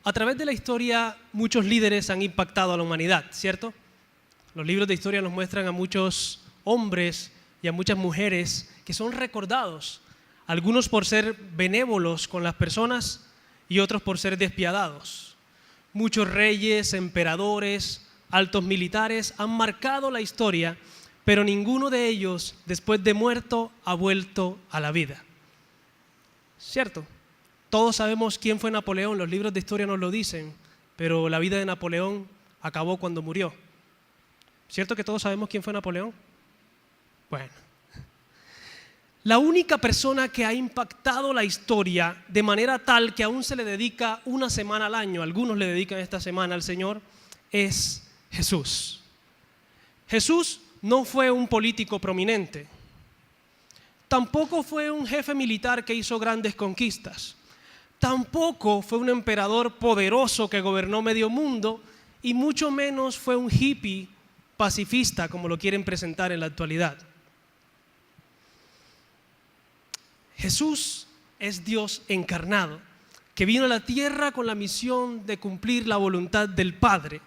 A través de la historia, muchos líderes han impactado a la humanidad, ¿cierto? Los libros de historia nos muestran a muchos hombres y a muchas mujeres que son recordados, algunos por ser benévolos con las personas y otros por ser despiadados. Muchos reyes, emperadores, altos militares han marcado la historia, pero ninguno de ellos, después de muerto, ha vuelto a la vida. ¿Cierto? Todos sabemos quién fue Napoleón, los libros de historia nos lo dicen, pero la vida de Napoleón acabó cuando murió. ¿Cierto que todos sabemos quién fue Napoleón? Bueno. La única persona que ha impactado la historia de manera tal que aún se le dedica una semana al año, algunos le dedican esta semana al Señor, es Jesús. Jesús no fue un político prominente, tampoco fue un jefe militar que hizo grandes conquistas, tampoco fue un emperador poderoso que gobernó medio mundo y mucho menos fue un hippie pacifista como lo quieren presentar en la actualidad. Jesús es Dios encarnado, que vino a la tierra con la misión de cumplir la voluntad del Padre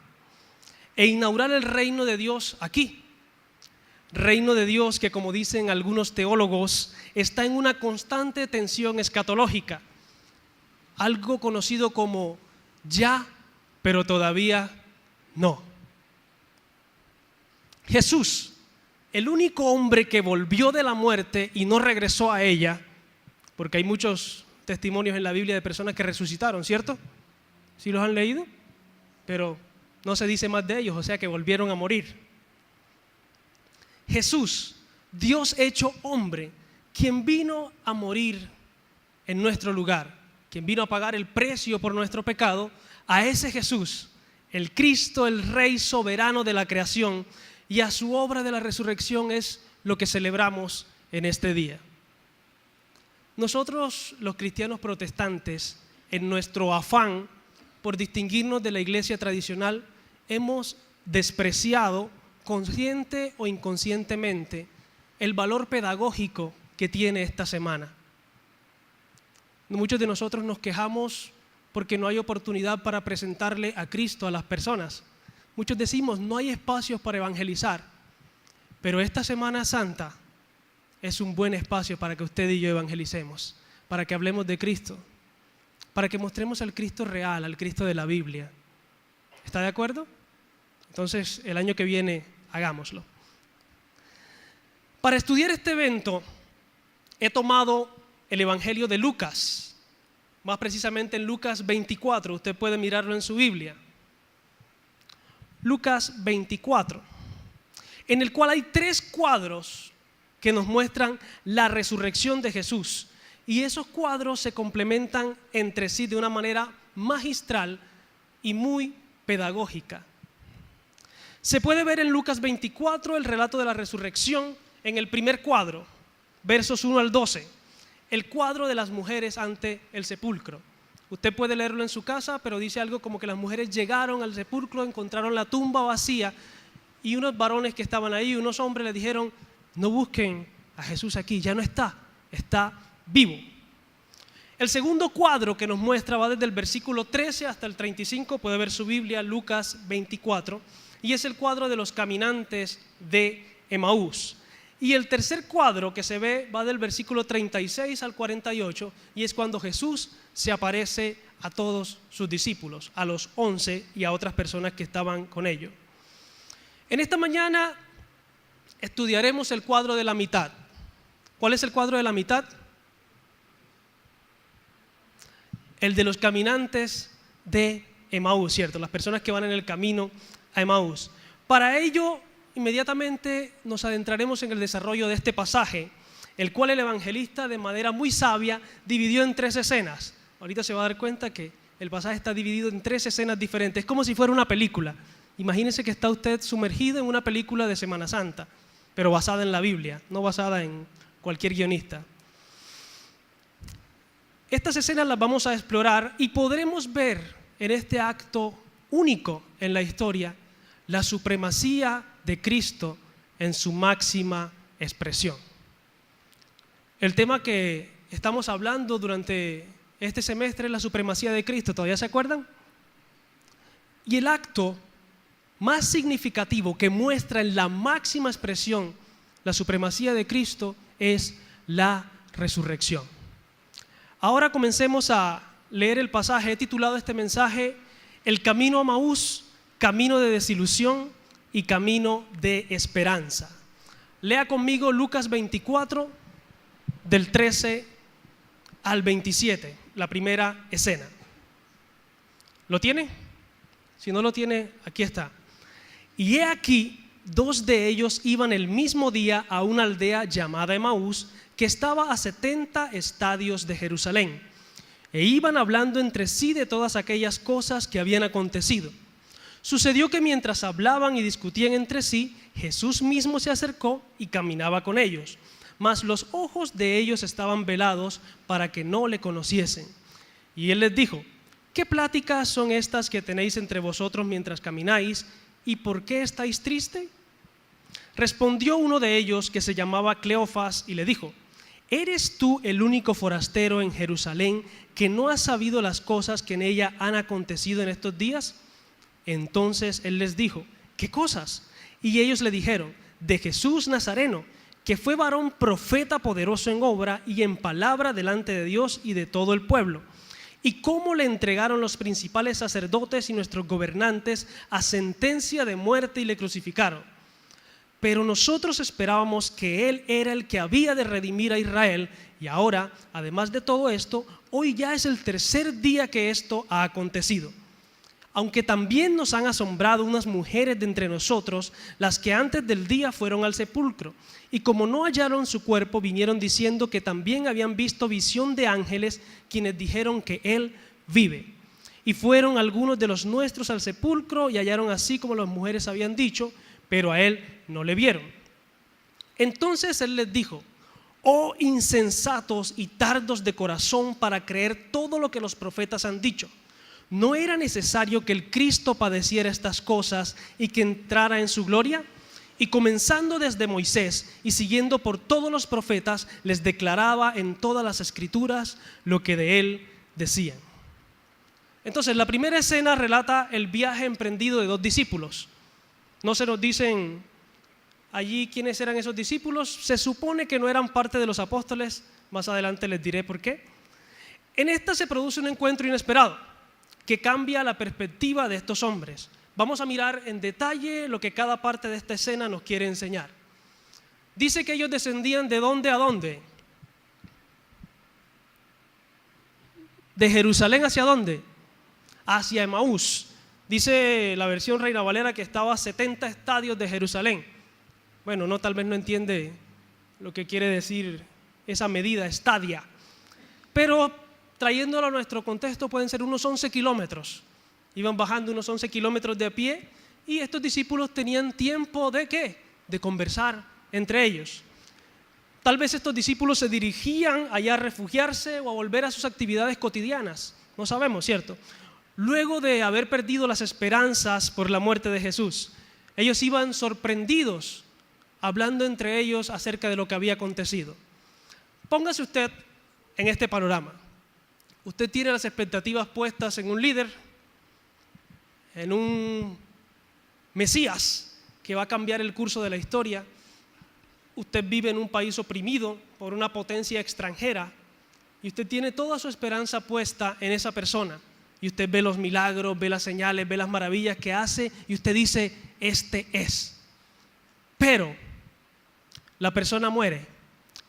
e inaugurar el reino de Dios aquí. Reino de Dios que, como dicen algunos teólogos, está en una constante tensión escatológica, algo conocido como ya, pero todavía no. Jesús, el único hombre que volvió de la muerte y no regresó a ella, porque hay muchos testimonios en la Biblia de personas que resucitaron, ¿cierto? ¿Sí los han leído? Pero no se dice más de ellos, o sea que volvieron a morir. Jesús, Dios hecho hombre, quien vino a morir en nuestro lugar, quien vino a pagar el precio por nuestro pecado, a ese Jesús, el Cristo, el Rey soberano de la creación, y a su obra de la resurrección es lo que celebramos en este día. Nosotros, los cristianos protestantes, en nuestro afán por distinguirnos de la iglesia tradicional, hemos despreciado, consciente o inconscientemente, el valor pedagógico que tiene esta semana. Muchos de nosotros nos quejamos porque no hay oportunidad para presentarle a Cristo a las personas. Muchos decimos, no hay espacios para evangelizar, pero esta Semana Santa es un buen espacio para que usted y yo evangelicemos, para que hablemos de Cristo, para que mostremos al Cristo real, al Cristo de la Biblia. ¿Está de acuerdo? Entonces, el año que viene, hagámoslo. Para estudiar este evento, he tomado el Evangelio de Lucas, más precisamente en Lucas 24, usted puede mirarlo en su Biblia. Lucas 24, en el cual hay 3 cuadros que nos muestran la resurrección de Jesús. Y esos cuadros se complementan entre sí de una manera magistral y muy pedagógica. Se puede ver en Lucas 24 el relato de la resurrección en el primer cuadro, versos 1 al 12, el cuadro de las mujeres ante el sepulcro. Usted puede leerlo en su casa, pero dice algo como que las mujeres llegaron al sepulcro, encontraron la tumba vacía y unos varones que estaban ahí, unos hombres le dijeron, no busquen a Jesús aquí, ya no está, está vivo. El segundo cuadro que nos muestra va desde el versículo 13 hasta el 35, puede ver su Biblia, Lucas 24, y es el cuadro de los caminantes de Emaús. Y el tercer cuadro que se ve va del versículo 36 al 48 y es cuando Jesús se aparece a todos sus discípulos, a los 11 y a otras personas que estaban con ellos. En esta mañana estudiaremos el cuadro de la mitad. ¿Cuál es el cuadro de la mitad? El de los caminantes de Emaús, ¿cierto? Las personas que van en el camino a Emaús. Para ello, inmediatamente nos adentraremos en el desarrollo de este pasaje, el cual el evangelista de manera muy sabia dividió en 3 escenas. Ahorita se va a dar cuenta que el pasaje está dividido en 3 escenas diferentes, es como si fuera una película. Imagínese que está usted sumergido en una película de Semana Santa, pero basada en la Biblia, no basada en cualquier guionista. Estas escenas las vamos a explorar y podremos ver en este acto único en la historia la supremacía de Cristo en su máxima expresión. El tema que estamos hablando durante este semestre es la supremacía de Cristo, ¿todavía se acuerdan? Y el acto más significativo que muestra en la máxima expresión la supremacía de Cristo es la resurrección. Ahora comencemos a leer el pasaje. He titulado este mensaje El camino a Emaús, camino de desilusión y camino de esperanza. Lea conmigo Lucas 24, del 13 al 27, la primera escena. ¿Lo tiene? Si no lo tiene, aquí está. Y he aquí, 2 de ellos iban el mismo día a una aldea llamada Emaús, que estaba a 70 estadios de Jerusalén, e iban hablando entre sí de todas aquellas cosas que habían acontecido. Sucedió que mientras hablaban y discutían entre sí, Jesús mismo se acercó y caminaba con ellos, mas los ojos de ellos estaban velados para que no le conociesen. Y él les dijo: ¿qué pláticas son estas que tenéis entre vosotros mientras camináis? ¿Y por qué estáis tristes? Respondió uno de ellos, que se llamaba Cleofas, y le dijo: ¿eres tú el único forastero en Jerusalén que no has sabido las cosas que en ella han acontecido en estos días? Entonces él les dijo: ¿qué cosas? Y ellos le dijeron: de Jesús Nazareno, que fue varón profeta poderoso en obra y en palabra delante de Dios y de todo el pueblo, y cómo le entregaron los principales sacerdotes y nuestros gobernantes a sentencia de muerte y le crucificaron. Pero nosotros esperábamos que Él era el que había de redimir a Israel, y ahora, además de todo esto, hoy ya es el 3er día que esto ha acontecido. Aunque también nos han asombrado unas mujeres de entre nosotros, las que antes del día fueron al sepulcro, y como no hallaron su cuerpo, vinieron diciendo que también habían visto visión de ángeles, quienes dijeron que Él vive. Y fueron algunos de los nuestros al sepulcro y hallaron así como las mujeres habían dicho, pero a Él no le vieron. Entonces Él les dijo: oh insensatos y tardos de corazón para creer todo lo que los profetas han dicho. ¿No era necesario que el Cristo padeciera estas cosas y que entrara en su gloria? Y comenzando desde Moisés y siguiendo por todos los profetas, les declaraba en todas las escrituras lo que de él decían. Entonces, la primera escena relata el viaje emprendido de 2 discípulos. No se nos dicen allí quiénes eran esos discípulos. Se supone que no eran parte de los apóstoles. Más adelante les diré por qué. En esta se produce un encuentro inesperado que cambia la perspectiva de estos hombres. Vamos a mirar en detalle lo que cada parte de esta escena nos quiere enseñar. Dice que ellos descendían ¿de dónde a dónde? ¿De Jerusalén hacia dónde? Hacia Emaús. Dice la versión Reina Valera que estaba a 70 estadios de Jerusalén. Bueno, no, tal vez no entiende lo que quiere decir esa medida, estadia. Pero trayéndolo a nuestro contexto, pueden ser unos 11 kilómetros. Iban bajando unos 11 kilómetros de a pie, y estos discípulos tenían tiempo ¿de qué? De conversar entre ellos. Tal vez estos discípulos se dirigían allá a refugiarse o a volver a sus actividades cotidianas. No sabemos, ¿cierto? Luego de haber perdido las esperanzas por la muerte de Jesús, ellos iban sorprendidos, hablando entre ellos acerca de lo que había acontecido. Póngase usted en este panorama. Usted tiene las expectativas puestas en un líder, en un Mesías que va a cambiar el curso de la historia. Usted vive en un país oprimido por una potencia extranjera y usted tiene toda su esperanza puesta en esa persona. Y usted ve los milagros, ve las señales, ve las maravillas que hace y usted dice: este es. Pero la persona muere.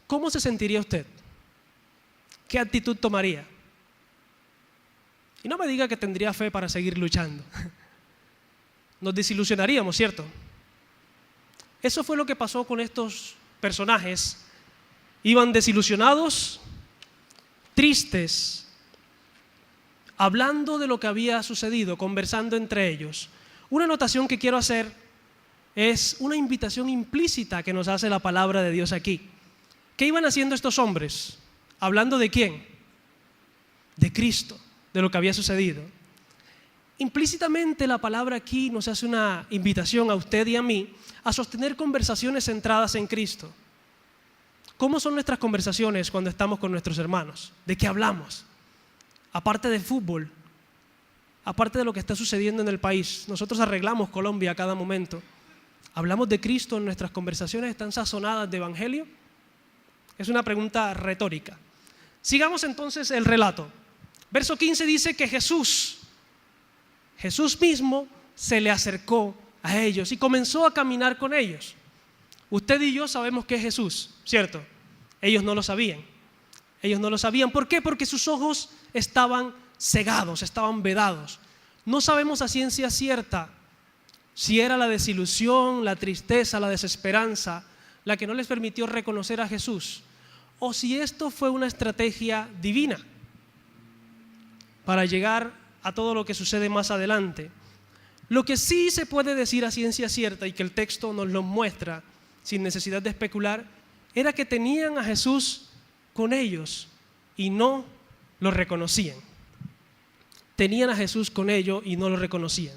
¿Cómo se sentiría usted? ¿Qué actitud tomaría? Y no me diga que tendría fe para seguir luchando. Nos desilusionaríamos, ¿cierto? Eso fue lo que pasó con estos personajes. Iban desilusionados, tristes, hablando de lo que había sucedido, conversando entre ellos. Una anotación que quiero hacer es una invitación implícita que nos hace la palabra de Dios aquí. ¿Qué iban haciendo estos hombres? ¿Hablando de quién? De Cristo, de lo que había sucedido. Implícitamente la palabra aquí nos hace una invitación a usted y a mí a sostener conversaciones centradas en Cristo. ¿Cómo son nuestras conversaciones cuando estamos con nuestros hermanos? ¿De qué hablamos? Aparte del fútbol, aparte de lo que está sucediendo en el país. Nosotros arreglamos Colombia a cada momento. ¿Hablamos de Cristo en nuestras conversaciones? ¿Están sazonadas de evangelio? Es una pregunta retórica. Sigamos entonces el relato. Verso 15 dice que Jesús mismo se le acercó a ellos y comenzó a caminar con ellos. Usted y yo sabemos que es Jesús, ¿cierto? Ellos no lo sabían. Ellos no lo sabían. ¿Por qué? Porque sus ojos estaban cegados, estaban vedados. No sabemos a ciencia cierta si era la desilusión, la tristeza, la desesperanza la que no les permitió reconocer a Jesús, o si esto fue una estrategia divina para llegar a todo lo que sucede más adelante. Lo que sí se puede decir a ciencia cierta, y que el texto nos lo muestra sin necesidad de especular, era que tenían a Jesús con ellos y no lo reconocían. Tenían a Jesús con ellos y no lo reconocían.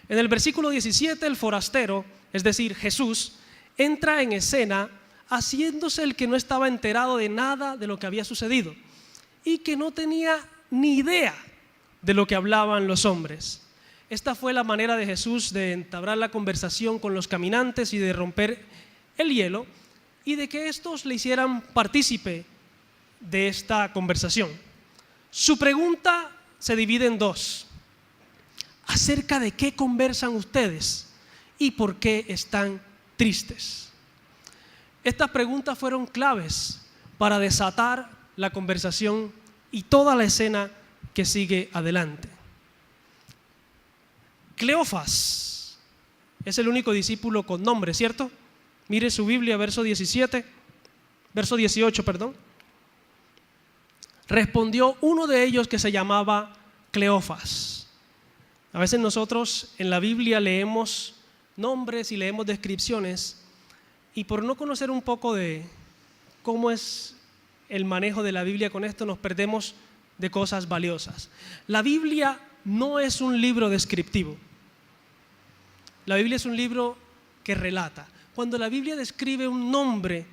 En el versículo 17, el forastero, es decir, Jesús, entra en escena haciéndose el que no estaba enterado de nada de lo que había sucedido y que no tenía ni idea de lo que hablaban los hombres. Esta fue la manera de Jesús de entablar la conversación con los caminantes y de romper el hielo y de que estos le hicieran partícipe de esta conversación. Su pregunta se divide en dos. ¿Acerca de qué conversan ustedes y por qué están tristes? Estas preguntas fueron claves para desatar la conversación y toda la escena que sigue adelante. Cleofas es el único discípulo con nombre, ¿cierto? Mire su Biblia, verso 18. Respondió uno de ellos que se llamaba Cleofas. A veces nosotros en la Biblia leemos nombres y leemos descripciones y por no conocer un poco de cómo es el manejo de la Biblia con esto nos perdemos de cosas valiosas. La Biblia no es un libro descriptivo. La Biblia es un libro que relata. Cuando la Biblia describe un nombre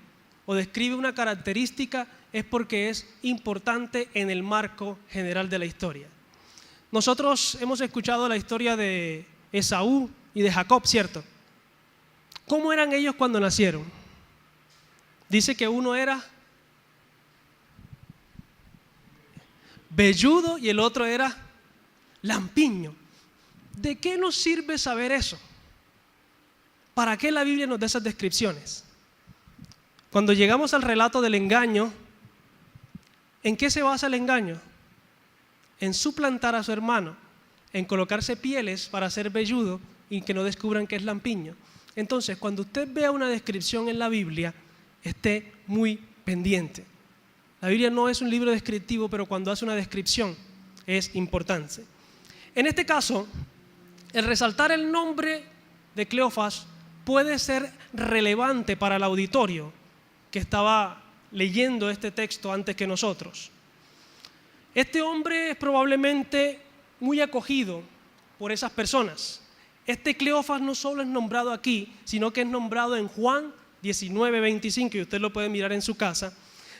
o describe una característica es porque es importante en el marco general de la historia. Nosotros hemos escuchado la historia de Esaú y de Jacob, ¿cierto? ¿Cómo eran ellos cuando nacieron? Dice que uno era velludo y el otro era lampiño. ¿De qué nos sirve saber eso? ¿Para qué la Biblia nos da esas descripciones? Cuando llegamos al relato del engaño, ¿en qué se basa el engaño? En suplantar a su hermano, en colocarse pieles para ser velludo y que no descubran que es lampiño. Entonces, cuando usted vea una descripción en la Biblia, esté muy pendiente. La Biblia no es un libro descriptivo, pero cuando hace una descripción es importante. En este caso, el resaltar el nombre de Cleofas puede ser relevante para el auditorio que estaba leyendo este texto antes que nosotros. Este hombre es probablemente muy acogido por esas personas. Este Cleofas no solo es nombrado aquí, sino que es nombrado en Juan 19:25, y usted lo puede mirar en su casa.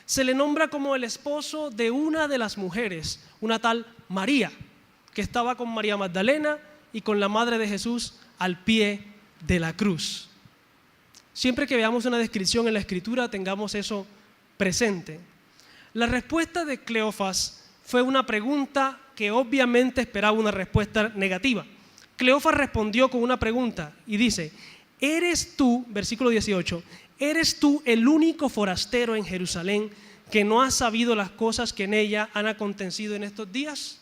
Se le nombra como el esposo de una de las mujeres, una tal María, que estaba con María Magdalena y con la madre de Jesús al pie de la cruz. Siempre que veamos una descripción en la Escritura, tengamos eso presente. La respuesta de Cleofas fue una pregunta que obviamente esperaba una respuesta negativa. Cleofas respondió con una pregunta y dice: ¿eres tú, versículo 18, eres tú el único forastero en Jerusalén que no ha sabido las cosas que en ella han acontecido en estos días?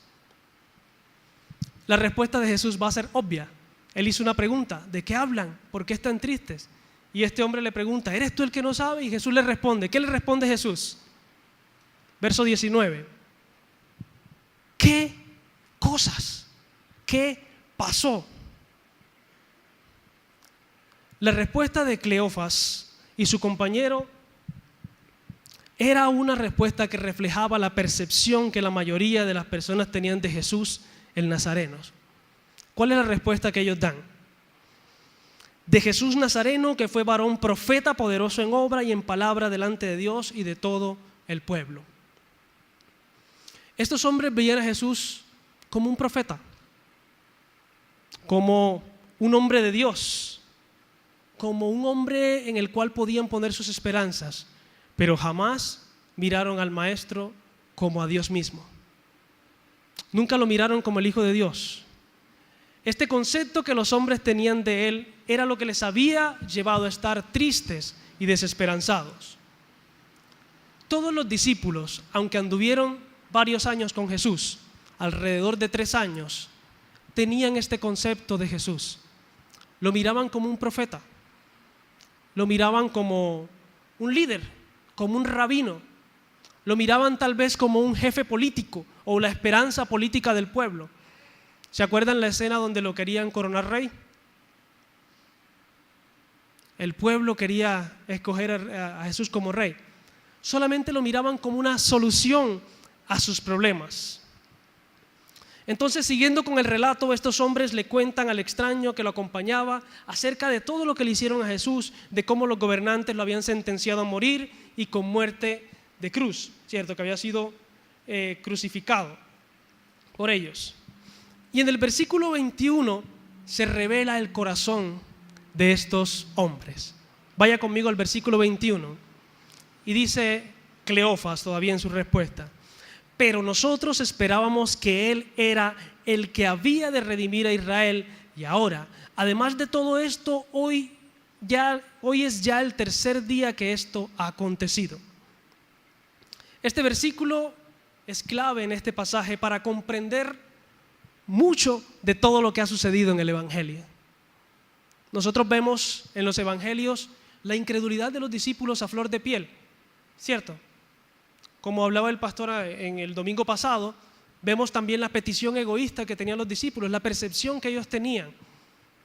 La respuesta de Jesús va a ser obvia. Él hizo una pregunta: ¿de qué hablan? ¿Por qué están tristes? Y este hombre le pregunta: ¿eres tú el que no sabe? Y Jesús le responde. ¿Qué le responde Jesús? Verso 19. ¿Qué cosas? ¿Qué pasó? La respuesta de Cleofas y su compañero era una respuesta que reflejaba la percepción que la mayoría de las personas tenían de Jesús el Nazareno. ¿Cuál es la respuesta que ellos dan? De Jesús Nazareno, que fue varón profeta, poderoso en obra y en palabra delante de Dios y de todo el pueblo. Estos hombres veían a Jesús como un profeta, como un hombre de Dios, como un hombre en el cual podían poner sus esperanzas, pero jamás miraron al Maestro como a Dios mismo. Nunca lo miraron como el Hijo de Dios. Este concepto que los hombres tenían de Él era lo que les había llevado a estar tristes y desesperanzados. Todos los discípulos, aunque anduvieron varios años con Jesús, alrededor de 3 años, tenían este concepto de Jesús. Lo miraban como un profeta, lo miraban como un líder, como un rabino, lo miraban tal vez como un jefe político o la esperanza política del pueblo. ¿Se acuerdan la escena donde lo querían coronar rey? El pueblo quería escoger a Jesús como rey. Solamente lo miraban como una solución a sus problemas. Entonces, siguiendo con el relato, estos hombres le cuentan al extraño que lo acompañaba acerca de todo lo que le hicieron a Jesús, de cómo los gobernantes lo habían sentenciado a morir y con muerte de cruz, ¿cierto? Que había sido crucificado por ellos. Y en el versículo 21 se revela el corazón de estos hombres. Vaya conmigo al versículo 21. Y dice Cleofas todavía en su respuesta: pero nosotros esperábamos que Él era el que había de redimir a Israel, y ahora, además de todo esto, hoy es ya el 3er día que esto ha acontecido. Este versículo es clave en este pasaje para comprender mucho de todo lo que ha sucedido en el Evangelio. Nosotros vemos en los Evangelios la incredulidad de los discípulos a flor de piel, ¿cierto? Como hablaba el pastor en el domingo pasado, vemos también la petición egoísta que tenían los discípulos, la percepción que ellos tenían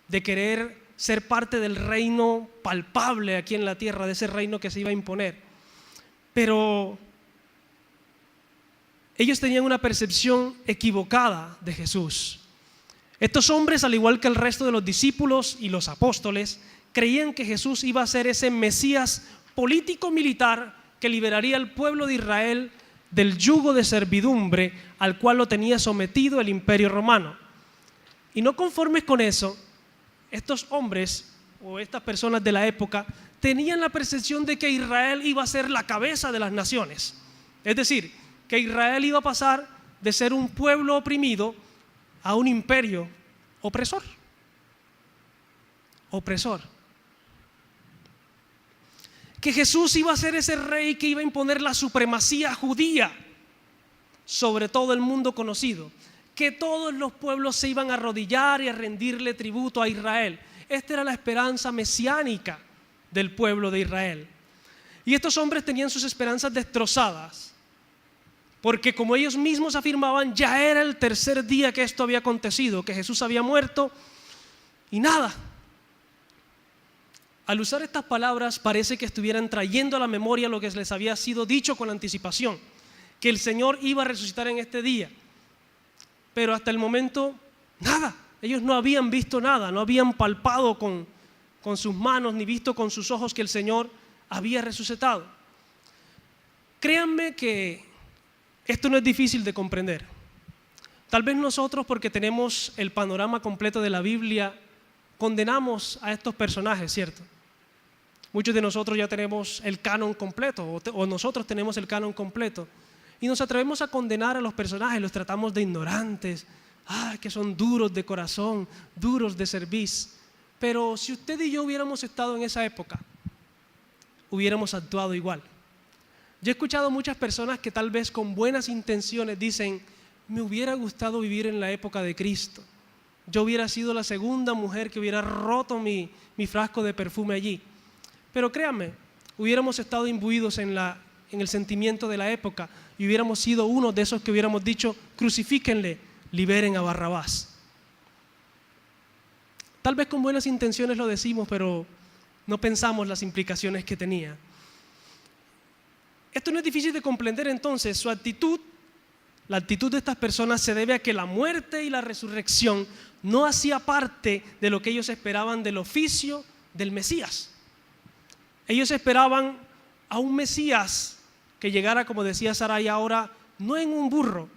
de querer ser parte del reino palpable aquí en la tierra, de ese reino que se iba a imponer. Pero ellos tenían una percepción equivocada de Jesús. Estos hombres, al igual que el resto de los discípulos y los apóstoles, creían que Jesús iba a ser ese Mesías político-militar que liberaría al pueblo de Israel del yugo de servidumbre al cual lo tenía sometido el Imperio Romano. Y no conformes con eso, estos hombres o estas personas de la época tenían la percepción de que Israel iba a ser la cabeza de las naciones. Es decir, que Israel iba a pasar de ser un pueblo oprimido a un imperio opresor. Que Jesús iba a ser ese rey que iba a imponer la supremacía judía sobre todo el mundo conocido, que todos los pueblos se iban a arrodillar y a rendirle tributo a Israel. Esta era la esperanza mesiánica del pueblo de Israel. Y estos hombres tenían sus esperanzas destrozadas, porque como ellos mismos afirmaban, ya era el 3er día que esto había acontecido, que Jesús había muerto y nada. Al usar estas palabras parece que estuvieran trayendo a la memoria lo que les había sido dicho con anticipación, que el Señor iba a resucitar en este día. Pero hasta el momento, nada. Ellos no habían visto nada, no habían palpado con sus manos ni visto con sus ojos que el Señor había resucitado. Créanme que esto no es difícil de comprender. Tal vez nosotros, porque tenemos el panorama completo de la Biblia, condenamos a estos personajes, ¿cierto? Muchos de nosotros ya tenemos el canon completo, o nosotros tenemos el canon completo, y nos atrevemos a condenar a los personajes, los tratamos de ignorantes, que son duros de corazón, duros de cerviz. Pero si usted y yo hubiéramos estado en esa época, hubiéramos actuado igual. Yo he escuchado muchas personas que tal vez con buenas intenciones dicen: me hubiera gustado vivir en la época de Cristo. Yo hubiera sido la segunda mujer que hubiera roto mi frasco de perfume allí. Pero créanme, hubiéramos estado imbuidos en el sentimiento de la época y hubiéramos sido uno de esos que hubiéramos dicho: crucifíquenle, liberen a Barrabás. Tal vez con buenas intenciones lo decimos, pero no pensamos las implicaciones que tenía. Esto no es difícil de comprender. Entonces, su actitud, la actitud de estas personas, se debe a que la muerte y la resurrección no hacía parte de lo que ellos esperaban del oficio del Mesías. Ellos esperaban a un Mesías que llegara, como decía Sarai ahora, no en un burro,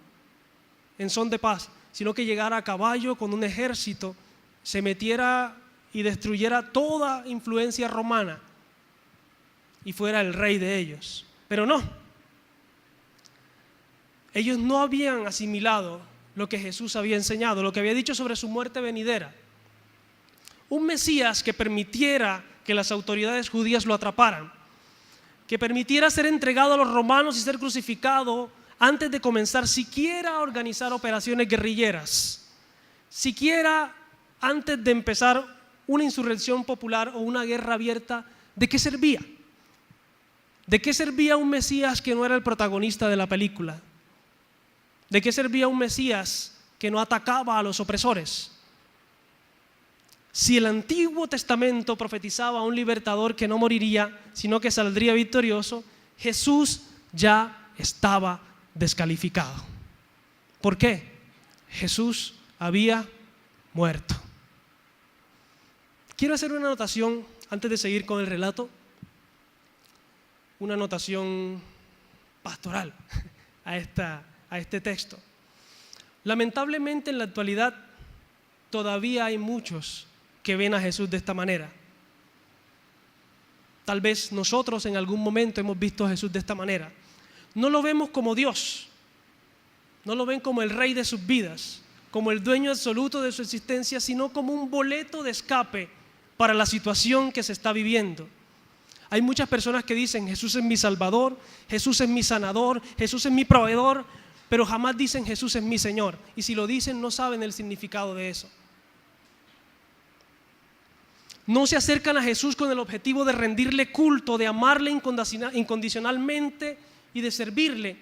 en son de paz, sino que llegara a caballo con un ejército se metiera y destruyera toda influencia romana y fuera el rey de ellos. Pero no. Ellos no habían asimilado lo que Jesús había enseñado, lo que había dicho sobre su muerte venidera. Un Mesías que permitiera que las autoridades judías lo atraparan, que permitiera ser entregado a los romanos y ser crucificado antes de comenzar siquiera a organizar operaciones guerrilleras, siquiera antes de empezar una insurrección popular o una guerra abierta. ¿De qué servía? ¿De qué servía un Mesías que no era el protagonista de la película? ¿De qué servía un Mesías que no atacaba a los opresores? Si el Antiguo Testamento profetizaba a un libertador que no moriría, sino que saldría victorioso, Jesús ya estaba descalificado. ¿Por qué? Jesús había muerto. Quiero hacer una anotación antes de seguir con el relato, una anotación pastoral a este texto. Lamentablemente en la actualidad todavía hay muchos que ven a Jesús de esta manera. Tal vez nosotros en algún momento hemos visto a Jesús de esta manera. No lo vemos como Dios, no lo ven como el rey de sus vidas, como el dueño absoluto de su existencia, sino como un boleto de escape para la situación que se está viviendo. Hay muchas personas que dicen: Jesús es mi salvador, Jesús es mi sanador, Jesús es mi proveedor, pero jamás dicen Jesús es mi Señor. Y si lo dicen, no saben el significado de eso. No se acercan a Jesús con el objetivo de rendirle culto, de amarle incondicionalmente y de servirle,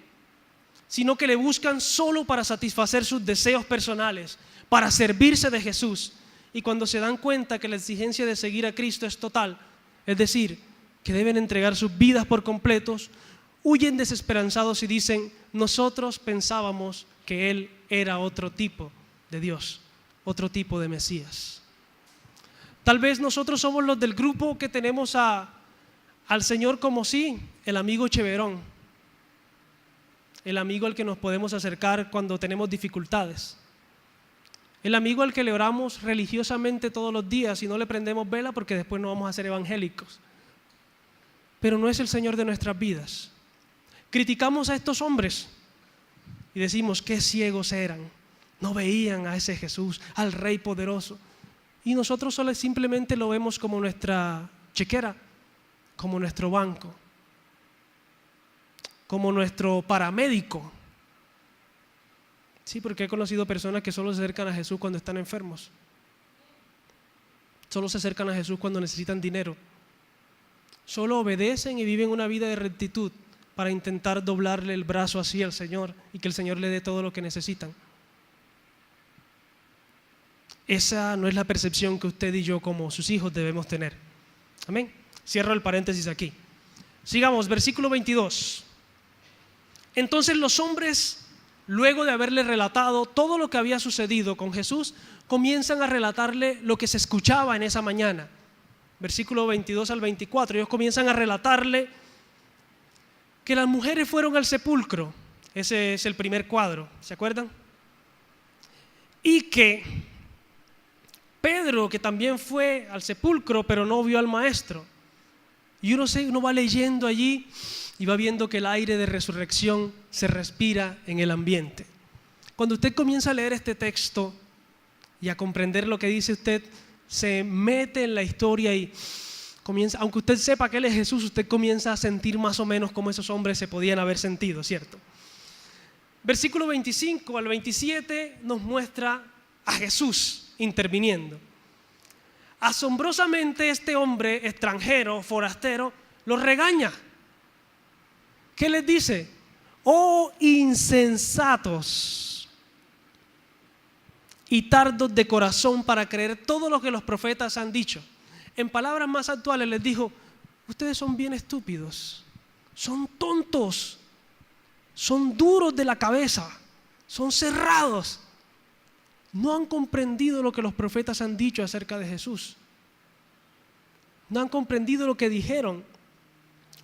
sino que le buscan solo para satisfacer sus deseos personales, para servirse de Jesús. Y cuando se dan cuenta que la exigencia de seguir a Cristo es total, es decir, que deben entregar sus vidas por completos, huyen desesperanzados y dicen: nosotros pensábamos que Él era otro tipo de Dios, otro tipo de Mesías. Tal vez nosotros somos los del grupo que tenemos al Señor como sí, el amigo cheverón, el amigo al que nos podemos acercar cuando tenemos dificultades, el amigo al que le oramos religiosamente todos los días y no le prendemos vela porque después no vamos a ser evangélicos. Pero no es el Señor de nuestras vidas. Criticamos a estos hombres y decimos: qué ciegos eran, no veían a ese Jesús, al Rey poderoso. Y nosotros solo simplemente lo vemos como nuestra chequera, como nuestro banco, como nuestro paramédico. Sí, porque he conocido personas que solo se acercan a Jesús cuando están enfermos. Solo se acercan a Jesús cuando necesitan dinero. Solo obedecen y viven una vida de rectitud para intentar doblarle el brazo así al Señor y que el Señor le dé todo lo que necesitan. Esa no es la percepción que usted y yo como sus hijos debemos tener. Amén. Cierro el paréntesis aquí. Sigamos, versículo 22. Entonces los hombres, luego de haberle relatado todo lo que había sucedido con Jesús, comienzan a relatarle lo que se escuchaba en esa mañana. Versículo 22 al 24. Ellos comienzan a relatarle que las mujeres fueron al sepulcro. Ese es el primer cuadro, ¿se acuerdan? Y que Pedro, que también fue al sepulcro, pero no vio al maestro. Y uno va leyendo allí y va viendo que el aire de resurrección se respira en el ambiente. Cuando usted comienza a leer este texto y a comprender lo que dice, usted se mete en la historia y comienza, aunque usted sepa que Él es Jesús, usted comienza a sentir más o menos como esos hombres se podían haber sentido, ¿cierto? Versículo 25 al 27 nos muestra a Jesús interviniendo. Asombrosamente este hombre extranjero, forastero, los regaña. ¿Qué les dice? Oh insensatos y tardos de corazón para creer todo lo que los profetas han dicho. En palabras más actuales les dijo: ustedes son bien estúpidos, son tontos, son duros de la cabeza, son cerrados. No han comprendido lo que los profetas han dicho acerca de Jesús. No han comprendido lo que dijeron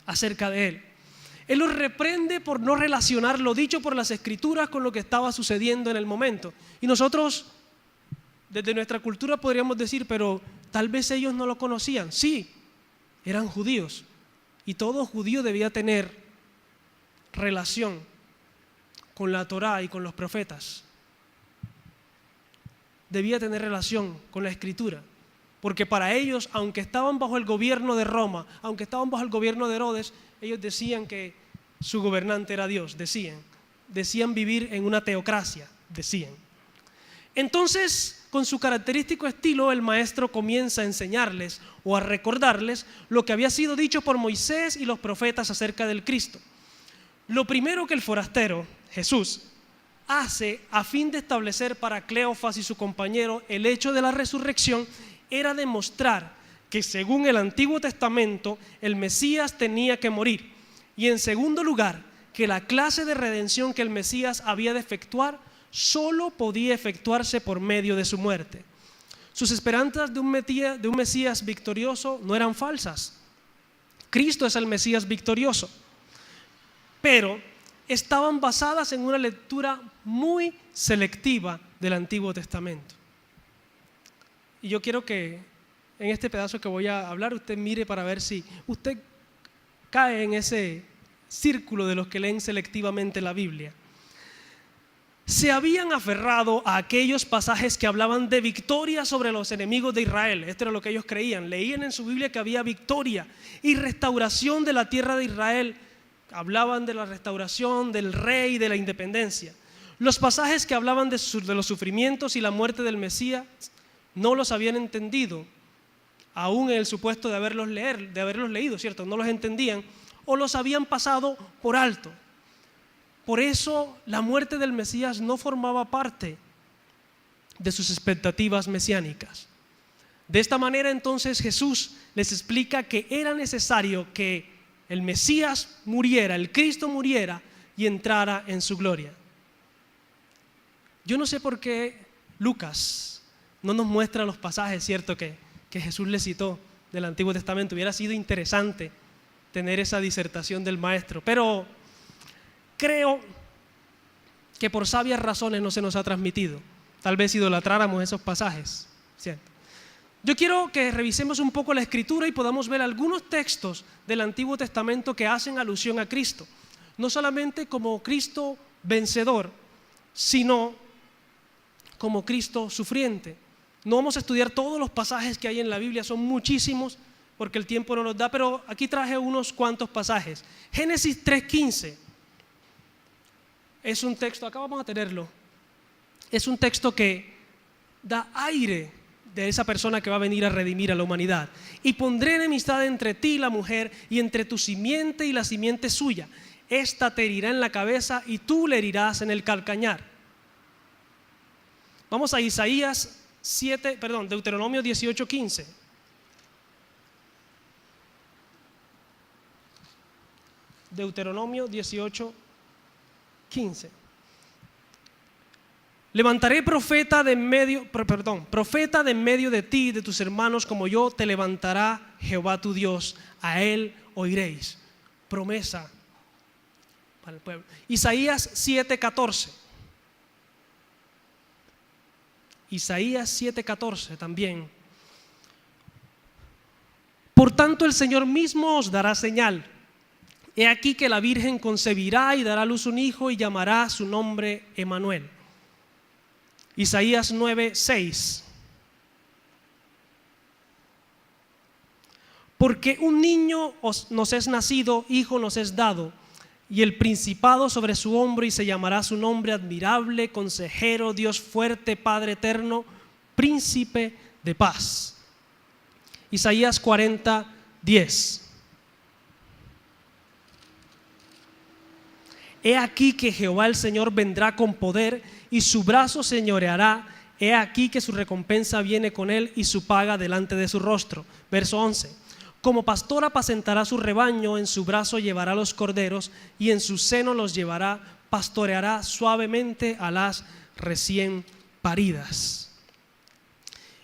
acerca de Él. Él los reprende por no relacionar lo dicho por las Escrituras con lo que estaba sucediendo en el momento. Y nosotros desde nuestra cultura podríamos decir, pero tal vez ellos no lo conocían. Sí, eran judíos y todo judío debía tener relación con la Torá y con los profetas. Debía tener relación con la Escritura, porque para ellos, aunque estaban bajo el gobierno de Roma, aunque estaban bajo el gobierno de Herodes, ellos decían que su gobernante era Dios, decían vivir en una teocracia, decían. Entonces, con su característico estilo, el maestro comienza a enseñarles o a recordarles lo que había sido dicho por Moisés y los profetas acerca del Cristo. Lo primero que el forastero, Jesús, hace a fin de establecer para Cleofas y su compañero el hecho de la resurrección era demostrar que según el Antiguo Testamento el Mesías tenía que morir, y en segundo lugar que la clase de redención que el Mesías había de efectuar solo podía efectuarse por medio de su muerte. Sus esperanzas de un Mesías victorioso no eran falsas. Cristo es el Mesías victorioso, pero estaban basadas en una lectura muy selectiva del Antiguo Testamento. Y yo quiero que en este pedazo que voy a hablar usted mire para ver si usted cae en ese círculo de los que leen selectivamente la Biblia. Se habían aferrado a aquellos pasajes que hablaban de victoria sobre los enemigos de Israel. Esto era lo que ellos creían. Leían en su Biblia que había victoria y restauración de la tierra de Israel. Hablaban de la restauración del rey y de la independencia. Los pasajes que hablaban de los sufrimientos y la muerte del Mesías no los habían entendido, aún en el supuesto de haberlos leído, ¿cierto? No los entendían o los habían pasado por alto. Por eso la muerte del Mesías no formaba parte de sus expectativas mesiánicas. De esta manera entonces Jesús les explica que era necesario que el Mesías muriera, el Cristo muriera y entrara en su gloria. Yo no sé por qué Lucas no nos muestra los pasajes, ¿cierto?, que Jesús le citó del Antiguo Testamento. Hubiera sido interesante tener esa disertación del maestro, pero creo que por sabias razones no se nos ha transmitido. Tal vez idolatráramos esos pasajes, ¿cierto? Yo quiero que revisemos un poco la Escritura y podamos ver algunos textos del Antiguo Testamento que hacen alusión a Cristo, no solamente como Cristo vencedor, sino como Cristo sufriente. No vamos a estudiar todos los pasajes que hay en la Biblia, son muchísimos porque el tiempo no nos da, pero aquí traje unos cuantos pasajes. Génesis 3:15 es un texto, acá vamos a tenerlo, es un texto que da aire de esa persona que va a venir a redimir a la humanidad. Y pondré enemistad entre ti y la mujer, y entre tu simiente y la simiente suya. Esta te herirá en la cabeza y tú le herirás en el calcañar. Vamos a Deuteronomio 18:15. Deuteronomio 18:15. Levantaré profeta de en medio de ti y de tus hermanos, como yo te levantará Jehová tu Dios, a él oiréis. Promesa para el pueblo. Isaías 7:14. Isaías 7:14 también. Por tanto el Señor mismo os dará señal. He aquí que la Virgen concebirá y dará a luz un hijo y llamará su nombre Emmanuel. Isaías 9:6. Porque un niño nos es nacido, hijo nos es dado, y el principado sobre su hombro, y se llamará su nombre admirable, consejero, Dios fuerte, Padre eterno, príncipe de paz. Isaías 40:10. He aquí que Jehová el Señor vendrá con poder y su brazo señoreará. He aquí que su recompensa viene con él y su paga delante de su rostro. Verso 11. Como pastor apacentará su rebaño, en su brazo llevará los corderos y en su seno los llevará, pastoreará suavemente a las recién paridas.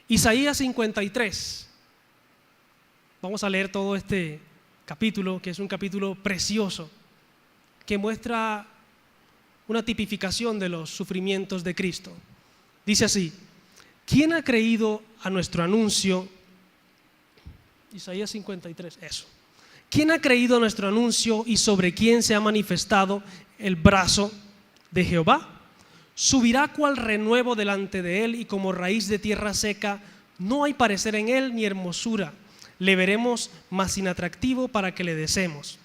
Isaías 53. Vamos a leer todo este capítulo, que es un capítulo precioso, que muestra una tipificación de los sufrimientos de Cristo. Dice así: ¿quién ha creído a nuestro anuncio? Isaías 53, eso. ¿Quién ha creído a nuestro anuncio y sobre quién se ha manifestado el brazo de Jehová? Subirá cual renuevo delante de él y como raíz de tierra seca, no hay parecer en él ni hermosura. Le veremos más inatractivo para que le deseemos.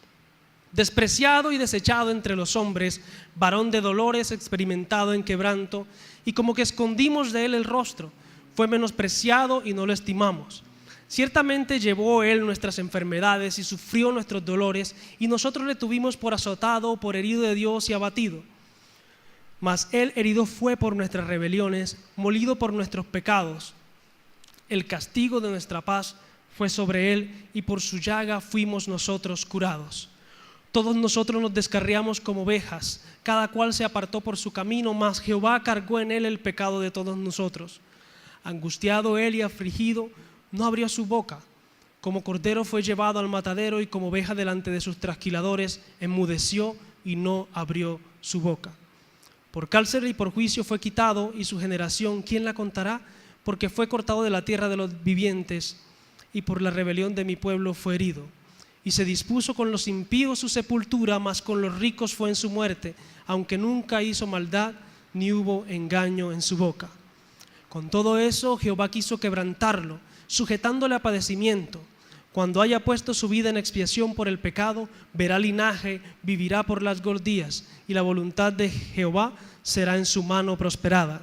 Despreciado y desechado entre los hombres, varón de dolores, experimentado en quebranto, y como que escondimos de él el rostro, fue menospreciado y no lo estimamos. Ciertamente llevó él nuestras enfermedades y sufrió nuestros dolores, y nosotros le tuvimos por azotado, por herido de Dios y abatido. Mas él herido fue por nuestras rebeliones, molido por nuestros pecados. El castigo de nuestra paz fue sobre él, y por su llaga fuimos nosotros curados. Todos nosotros nos descarriamos como ovejas, cada cual se apartó por su camino, mas Jehová cargó en él el pecado de todos nosotros. Angustiado él y afligido, no abrió su boca. Como cordero fue llevado al matadero, y como oveja delante de sus trasquiladores, enmudeció y no abrió su boca. Por cárcel y por juicio fue quitado, y su generación, ¿quién la contará? Porque fue cortado de la tierra de los vivientes, y por la rebelión de mi pueblo fue herido. Y se dispuso con los impíos su sepultura, mas con los ricos fue en su muerte, aunque nunca hizo maldad, ni hubo engaño en su boca. Con todo eso Jehová quiso quebrantarlo, sujetándole a padecimiento. Cuando haya puesto su vida en expiación por el pecado, verá linaje, vivirá por largos días, y la voluntad de Jehová será en su mano prosperada.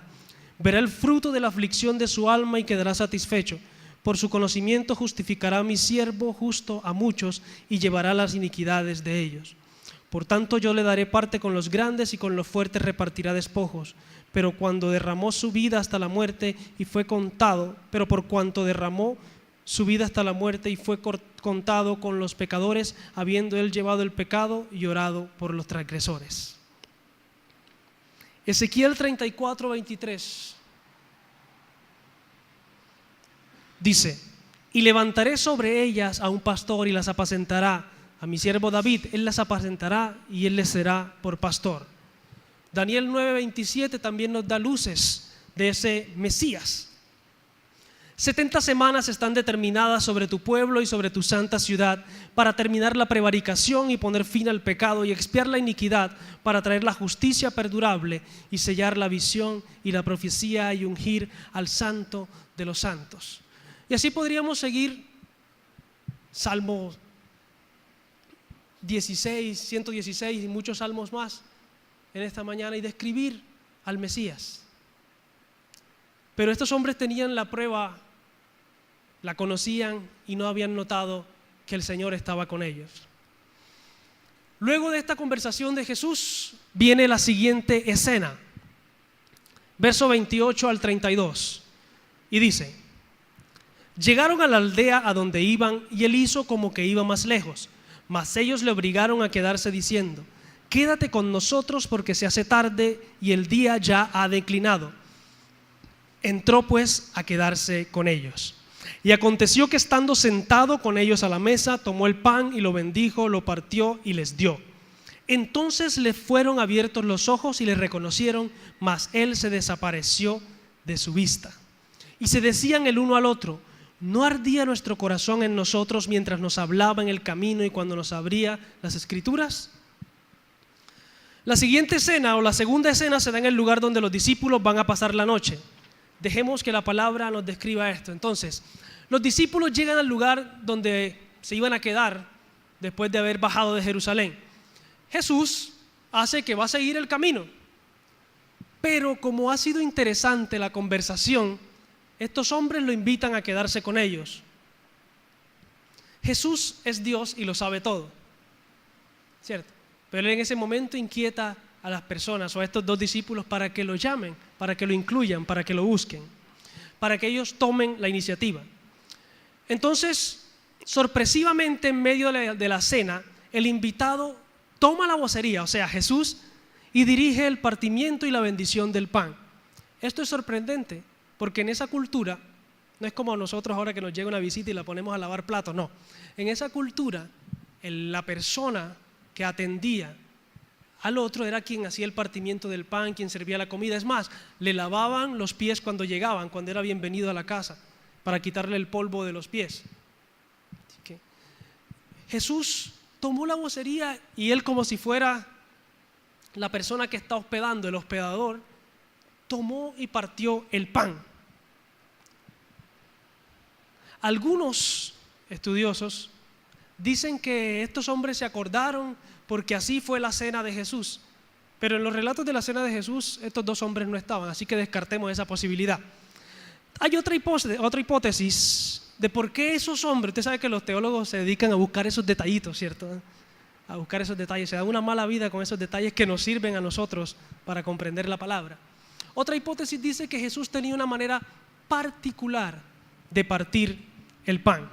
Verá el fruto de la aflicción de su alma y quedará satisfecho. Por su conocimiento justificará a mi siervo justo a muchos y llevará las iniquidades de ellos. Por tanto yo le daré parte con los grandes y con los fuertes repartirá despojos. Pero cuando derramó su vida hasta la muerte y fue contado, pero por cuanto derramó su vida hasta la muerte y fue contado con los pecadores, habiendo él llevado el pecado y orado por los transgresores. Ezequiel 34:23 dice: y levantaré sobre ellas a un pastor y las apacentará, a mi siervo David, él las apacentará y él les será por pastor. Daniel 9:27 también nos da luces de ese Mesías. 70 semanas están determinadas sobre tu pueblo y sobre tu santa ciudad para terminar la prevaricación y poner fin al pecado y expiar la iniquidad, para traer la justicia perdurable y sellar la visión y la profecía y ungir al santo de los santos. Y así podríamos seguir. Salmo 16, 116 y muchos salmos más en esta mañana, y describir al Mesías. Pero estos hombres tenían la prueba, la conocían y no habían notado que el Señor estaba con ellos. Luego de esta conversación de Jesús viene la siguiente escena, verso 28 al 32, y dice: llegaron a la aldea a donde iban, y él hizo como que iba más lejos, mas ellos le obligaron a quedarse diciendo: quédate con nosotros porque se hace tarde y el día ya ha declinado. Entró pues a quedarse con ellos. Y aconteció que estando sentado con ellos a la mesa, tomó el pan y lo bendijo, lo partió y les dio. Entonces le fueron abiertos los ojos y le reconocieron, mas él se desapareció de su vista. Y se decían el uno al otro: ¿no ardía nuestro corazón en nosotros mientras nos hablaba en el camino y cuando nos abría las Escrituras? La siguiente escena, o la segunda escena, se da en el lugar donde los discípulos van a pasar la noche. Dejemos que la palabra nos describa esto. Entonces, los discípulos llegan al lugar donde se iban a quedar después de haber bajado de Jerusalén. Jesús hace que va a seguir el camino, pero como ha sido interesante la conversación, estos hombres lo invitan a quedarse con ellos. Jesús es Dios y lo sabe todo, ¿cierto? Pero él en ese momento inquieta a las personas o a estos dos discípulos para que lo llamen, para que lo incluyan, para que lo busquen, para que ellos tomen la iniciativa. Entonces, sorpresivamente, en medio de la cena, el invitado toma la vocería, o sea, Jesús, y dirige el partimiento y la bendición del pan. Esto es sorprendente, porque en esa cultura, no es como a nosotros ahora que nos llega una visita y la ponemos a lavar platos, no. En esa cultura, la persona que atendía al otro era quien hacía el partimiento del pan, quien servía la comida. Es más, le lavaban los pies cuando llegaban, cuando era bienvenido a la casa, para quitarle el polvo de los pies. Así que Jesús tomó la vocería y él, como si fuera la persona que está hospedando, el hospedador, tomó y partió el pan. Algunos estudiosos dicen que estos hombres se acordaron porque así fue la cena de Jesús. Pero en los relatos de la cena de Jesús, estos dos hombres no estaban, así que descartemos esa posibilidad. Hay otra hipótesis de por qué esos hombres, usted sabe que los teólogos se dedican a buscar esos detallitos, ¿cierto? A buscar esos detalles, se da una mala vida con esos detalles que nos sirven a nosotros para comprender la palabra. Otra hipótesis dice que Jesús tenía una manera particular de partir el pan.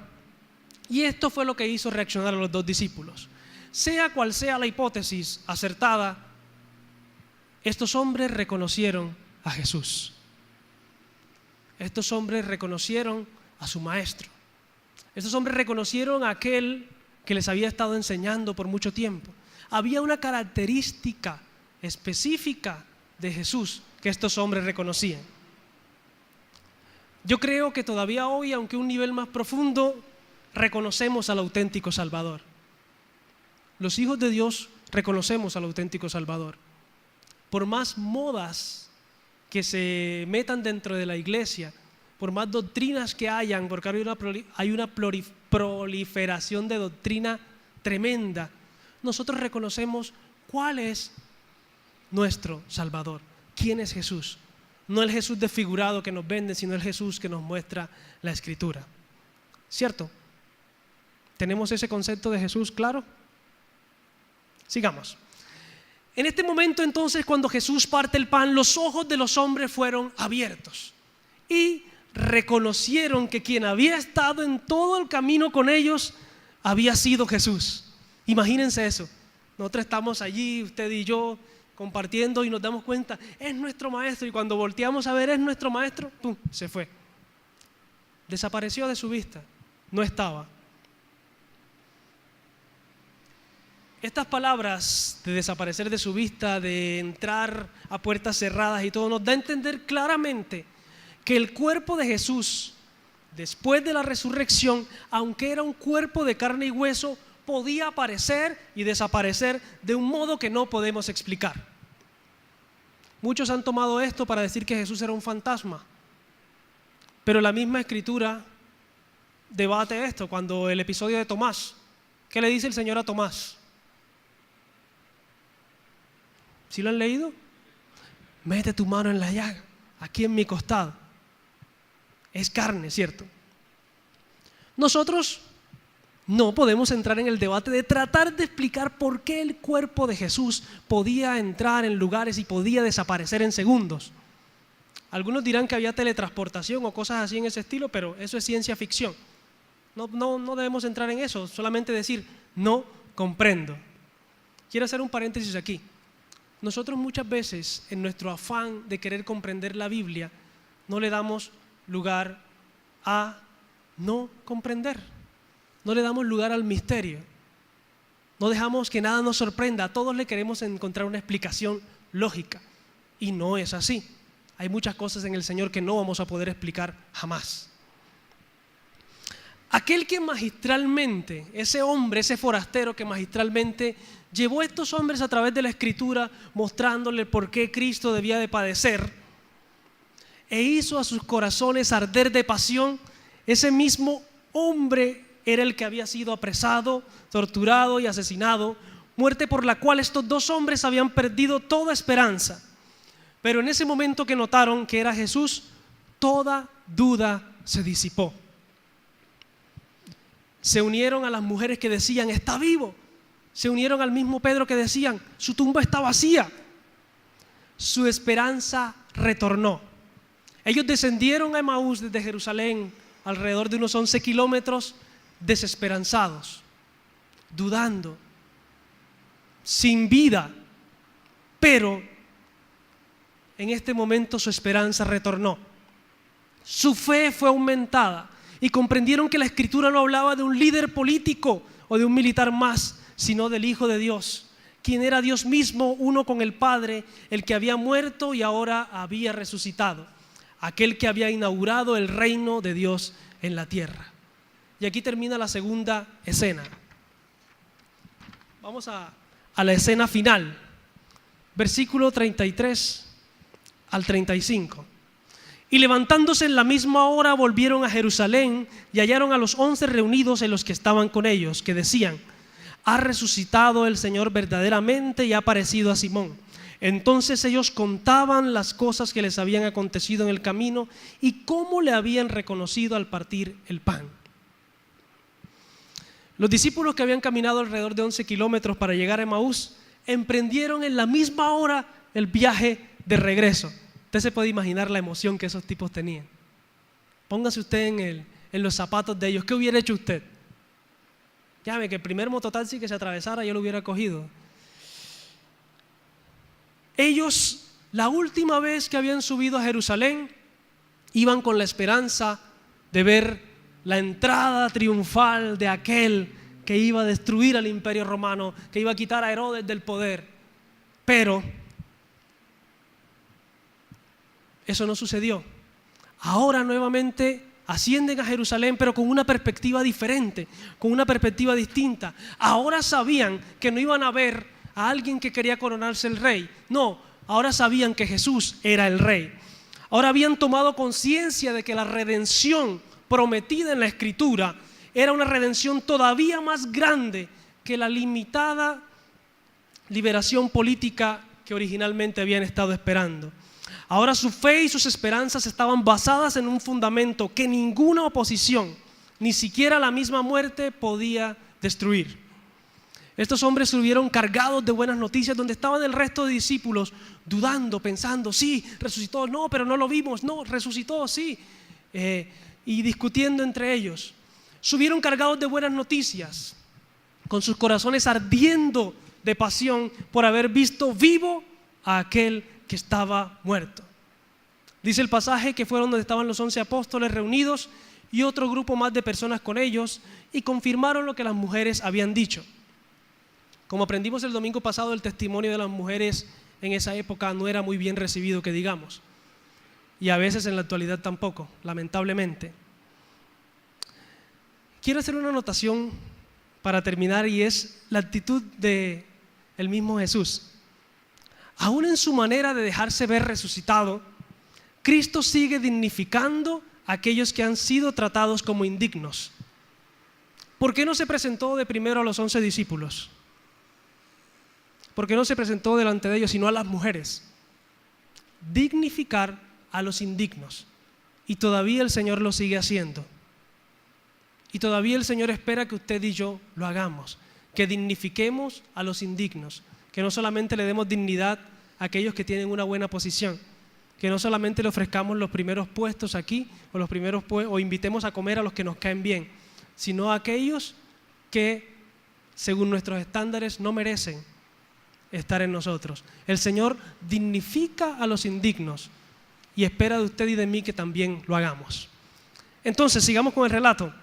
Y esto fue lo que hizo reaccionar a los dos discípulos. Sea cual sea la hipótesis acertada, estos hombres reconocieron a Jesús. Estos hombres reconocieron a su maestro. Estos hombres reconocieron a aquel que les había estado enseñando por mucho tiempo. Había una característica específica de Jesús que estos hombres reconocían. Yo creo que todavía hoy, aunque a un nivel más profundo, reconocemos al auténtico Salvador. Los hijos de Dios reconocemos al auténtico Salvador. Por más modas que se metan dentro de la iglesia, por más doctrinas que hayan, porque hay una proliferación de doctrina tremenda, nosotros reconocemos cuál es nuestro Salvador, quién es Jesús. No el Jesús desfigurado que nos vende, sino el Jesús que nos muestra la Escritura. ¿Cierto? ¿Tenemos ese concepto de Jesús claro? Sigamos. En este momento entonces, cuando Jesús parte el pan, los ojos de los hombres fueron abiertos y reconocieron que quien había estado en todo el camino con ellos había sido Jesús. Imagínense eso. Nosotros estamos allí, usted y yo, compartiendo y nos damos cuenta, es nuestro maestro, y cuando volteamos a ver es nuestro maestro, ¡pum!, se fue. Desapareció de su vista, no estaba. Estas palabras de desaparecer de su vista, de entrar a puertas cerradas y todo, nos da a entender claramente que el cuerpo de Jesús, después de la resurrección, aunque era un cuerpo de carne y hueso, podía aparecer y desaparecer de un modo que no podemos explicar. Muchos han tomado esto para decir que Jesús era un fantasma, pero la misma Escritura debate esto. Cuando el episodio de Tomás, ¿qué le dice el Señor a Tomás? ¿Sí lo han leído? Mete tu mano en la llaga, aquí en mi costado. Es carne, ¿cierto? Nosotros no podemos entrar en el debate de tratar de explicar por qué el cuerpo de Jesús podía entrar en lugares y podía desaparecer en segundos. Algunos dirán que había teletransportación o cosas así en ese estilo, pero eso es ciencia ficción. No debemos entrar en eso, solamente decir, no comprendo. Quiero hacer un paréntesis aquí. Nosotros muchas veces, en nuestro afán de querer comprender la Biblia, no le damos lugar a no comprender. No le damos lugar al misterio. No dejamos que nada nos sorprenda. A todos le queremos encontrar una explicación lógica. Y no es así. Hay muchas cosas en el Señor que no vamos a poder explicar jamás. Aquel que magistralmente, ese hombre, ese forastero que magistralmente llevó a estos hombres a través de la Escritura, mostrándole por qué Cristo debía de padecer, e hizo a sus corazones arder de pasión, ese mismo hombre era el que había sido apresado, torturado y asesinado, muerte por la cual estos dos hombres habían perdido toda esperanza. Pero en ese momento que notaron que era Jesús, toda duda se disipó. Se unieron a las mujeres que decían, está vivo. Se unieron al mismo Pedro que decían, su tumba está vacía. Su esperanza retornó. Ellos descendieron a Emaús desde Jerusalén, alrededor de unos 11 kilómetros, desesperanzados, dudando, sin vida, pero en este momento su esperanza retornó. Su fe fue aumentada y comprendieron que la Escritura no hablaba de un líder político o de un militar más, sino del Hijo de Dios, quien era Dios mismo, uno con el Padre, el que había muerto y ahora había resucitado, aquel que había inaugurado el reino de Dios en la tierra. Y aquí termina la segunda escena. Vamos a la escena final, versículo 33 al 35. Y levantándose en la misma hora volvieron a Jerusalén y hallaron a los 11 reunidos en los que estaban con ellos, que decían: ha resucitado el Señor verdaderamente y ha aparecido a Simón. Entonces ellos contaban las cosas que les habían acontecido en el camino y cómo le habían reconocido al partir el pan. Los discípulos, que habían caminado alrededor de 11 kilómetros para llegar a Emaús, emprendieron en la misma hora el viaje de regreso. Usted se puede imaginar la emoción que esos tipos tenían. Póngase usted en los zapatos de ellos. ¿Qué hubiera hecho usted? Ya ve que el primer mototaxi que se atravesara yo lo hubiera cogido. Ellos, la última vez que habían subido a Jerusalén, iban con la esperanza de ver la entrada triunfal de aquel que iba a destruir al imperio romano, que iba a quitar a Herodes del poder. Pero eso no sucedió. Ahora nuevamente ascienden a Jerusalén, pero con una perspectiva diferente, con una perspectiva distinta. Ahora sabían que no iban a ver a alguien que quería coronarse el rey. No, ahora sabían que Jesús era el rey. Ahora habían tomado conciencia de que la redención prometida en la Escritura era una redención todavía más grande que la limitada liberación política que originalmente habían estado esperando. Ahora su fe y sus esperanzas estaban basadas en un fundamento que ninguna oposición, ni siquiera la misma muerte, podía destruir. Estos hombres subieron cargados de buenas noticias, donde estaban el resto de discípulos dudando, pensando: sí, resucitó, no, pero no lo vimos, no, resucitó, sí, y discutiendo entre ellos. Subieron cargados de buenas noticias, con sus corazones ardiendo de pasión por haber visto vivo a aquel que estaba muerto. Dice el pasaje que fueron donde estaban los 11 apóstoles reunidos y otro grupo más de personas con ellos, y confirmaron lo que las mujeres habían dicho. Como aprendimos el domingo pasado, el testimonio de las mujeres en esa época no era muy bien recibido, que digamos, y a veces en la actualidad tampoco, lamentablemente. Quiero hacer una anotación para terminar, y es la actitud del mismo Jesús. Aún en su manera de dejarse ver resucitado, Cristo sigue dignificando a aquellos que han sido tratados como indignos. ¿Por qué no se presentó de primero a los 11 discípulos? ¿Por qué no se presentó delante de ellos, sino a las mujeres? Dignificar a los indignos. Y todavía el Señor lo sigue haciendo. Y todavía el Señor espera que usted y yo lo hagamos, que dignifiquemos a los indignos, que no solamente le demos dignidad a aquellos que tienen una buena posición, que no solamente le ofrezcamos los primeros puestos aquí o invitemos a comer a los que nos caen bien, sino a aquellos que según nuestros estándares no merecen estar en nosotros. El Señor dignifica a los indignos y espera de usted y de mí que también lo hagamos. Entonces, sigamos con el relato.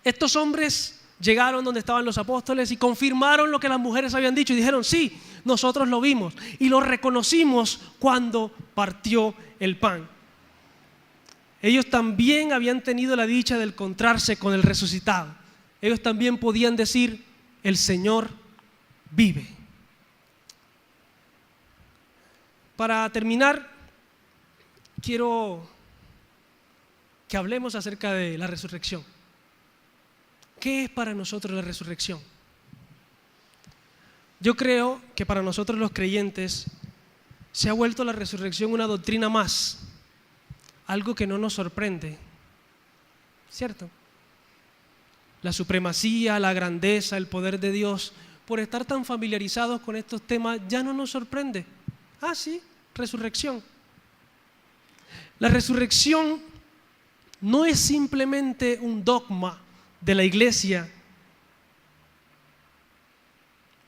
Estos hombres llegaron donde estaban los apóstoles y confirmaron lo que las mujeres habían dicho y dijeron: sí, nosotros lo vimos y lo reconocimos cuando partió el pan. Ellos también habían tenido la dicha de encontrarse con el resucitado. Ellos también podían decir: el Señor vive. Para terminar, quiero que hablemos acerca de la resurrección. ¿Qué es para nosotros la resurrección? Yo creo que para nosotros los creyentes se ha vuelto la resurrección una doctrina más, algo que no nos sorprende, ¿cierto? La supremacía, la grandeza, el poder de Dios, por estar tan familiarizados con estos temas, ya no nos sorprende. Ah, sí, resurrección. La resurrección no es simplemente un dogma de la iglesia.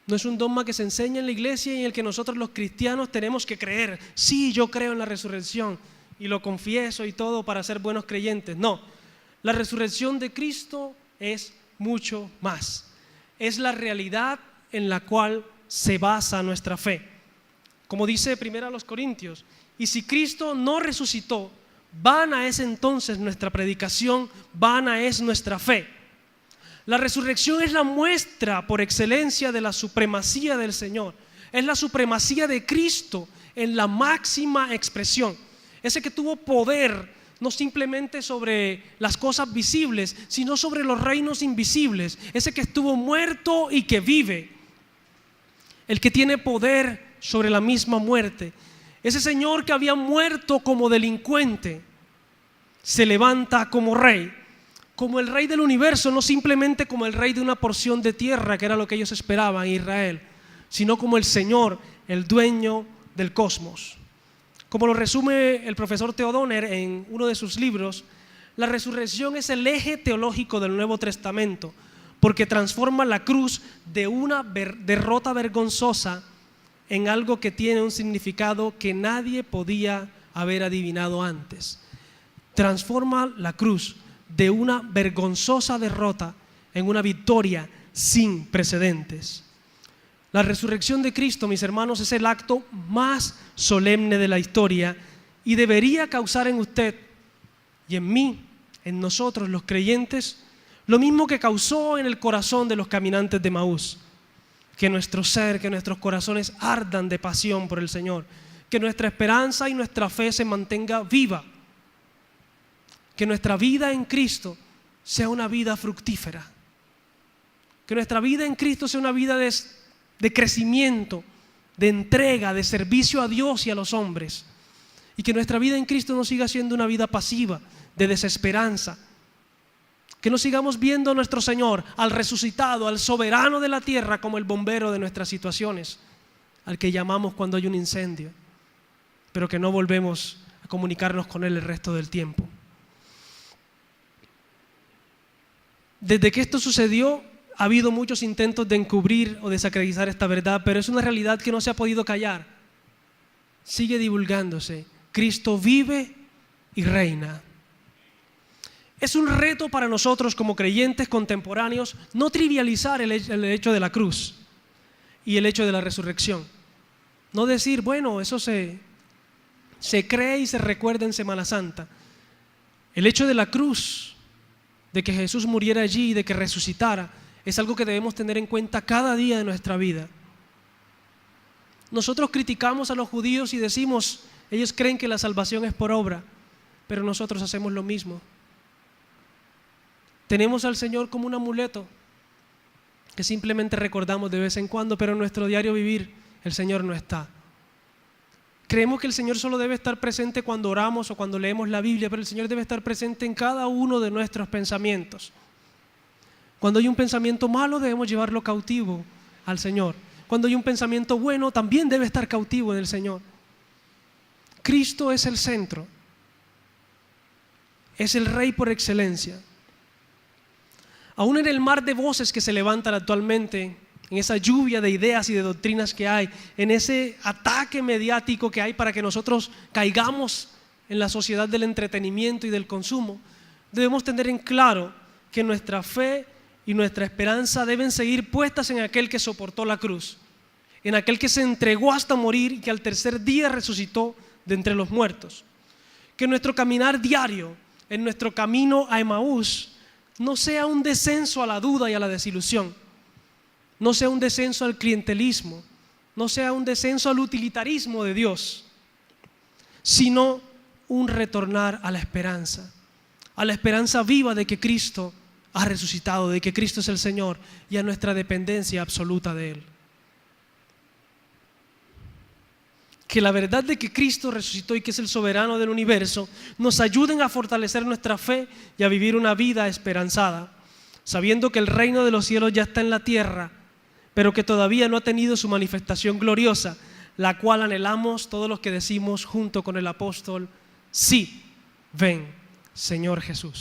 No es un dogma que se enseña en la iglesia y en el que nosotros los cristianos tenemos que creer. Sí, yo creo en la resurrección y lo confieso y todo para ser buenos creyentes. No, la resurrección de Cristo es mucho más. Es la realidad en la cual se basa nuestra fe. Como dice 1 Corintios, y si Cristo no resucitó, vana es entonces nuestra predicación, vana es nuestra fe. La resurrección es la muestra por excelencia de la supremacía del Señor. Es la supremacía de Cristo en la máxima expresión. Ese que tuvo poder no simplemente sobre las cosas visibles, sino sobre los reinos invisibles. Ese que estuvo muerto y que vive. El que tiene poder sobre la misma muerte. Ese Señor que había muerto como delincuente se levanta como rey. Como el rey del universo, no simplemente como el rey de una porción de tierra, que era lo que ellos esperaban en Israel, sino como el Señor, el dueño del cosmos. Como lo resume el profesor Theo Donner en uno de sus libros, la resurrección es el eje teológico del Nuevo Testamento, porque transforma la cruz de una derrota vergonzosa en algo que tiene un significado que nadie podía haber adivinado antes. Transforma la cruz de una vergonzosa derrota en una victoria sin precedentes. La resurrección de Cristo, mis hermanos, es el acto más solemne de la historia y debería causar en usted y en mí, en nosotros los creyentes, lo mismo que causó en el corazón de los caminantes de Emaús. Que nuestro ser, que nuestros corazones ardan de pasión por el Señor, que nuestra esperanza y nuestra fe se mantenga viva, que nuestra vida en Cristo sea una vida fructífera, que nuestra vida en Cristo sea una vida de crecimiento, de entrega, de servicio a Dios y a los hombres, y que nuestra vida en Cristo no siga siendo una vida pasiva, de desesperanza, que no sigamos viendo a nuestro Señor, al resucitado, al soberano de la tierra, como el bombero de nuestras situaciones, al que llamamos cuando hay un incendio, pero que no volvemos a comunicarnos con Él el resto del tiempo. Desde que esto sucedió, ha habido muchos intentos de encubrir o desacreditar esta verdad, pero es una realidad que no se ha podido callar. Sigue divulgándose. Cristo vive y reina. Es un reto para nosotros como creyentes contemporáneos no trivializar el hecho de la cruz y el hecho de la resurrección. No decir, bueno, eso se cree y se recuerda en Semana Santa. El hecho de la cruz, de que Jesús muriera allí y de que resucitara, es algo que debemos tener en cuenta cada día de nuestra vida. Nosotros criticamos a los judíos y decimos, ellos creen que la salvación es por obra, pero nosotros hacemos lo mismo. Tenemos al Señor como un amuleto que simplemente recordamos de vez en cuando, pero en nuestro diario vivir el Señor no está. Creemos que el Señor solo debe estar presente cuando oramos o cuando leemos la Biblia, pero el Señor debe estar presente en cada uno de nuestros pensamientos. Cuando hay un pensamiento malo, debemos llevarlo cautivo al Señor. Cuando hay un pensamiento bueno, también debe estar cautivo en el Señor. Cristo es el centro. Es el Rey por excelencia. Aún en el mar de voces que se levantan actualmente, en esa lluvia de ideas y de doctrinas que hay, en ese ataque mediático que hay para que nosotros caigamos en la sociedad del entretenimiento y del consumo, debemos tener en claro que nuestra fe y nuestra esperanza deben seguir puestas en aquel que soportó la cruz, en aquel que se entregó hasta morir y que al tercer día resucitó de entre los muertos. Que nuestro caminar diario, en nuestro camino a Emaús, no sea un descenso a la duda y a la desilusión, no sea un descenso al clientelismo, no sea un descenso al utilitarismo de Dios, sino un retornar a la esperanza viva de que Cristo ha resucitado, de que Cristo es el Señor y a nuestra dependencia absoluta de Él. Que la verdad de que Cristo resucitó y que es el soberano del universo nos ayuden a fortalecer nuestra fe y a vivir una vida esperanzada, sabiendo que el reino de los cielos ya está en la tierra, pero que todavía no ha tenido su manifestación gloriosa, la cual anhelamos todos los que decimos junto con el apóstol, sí, ven, Señor Jesús.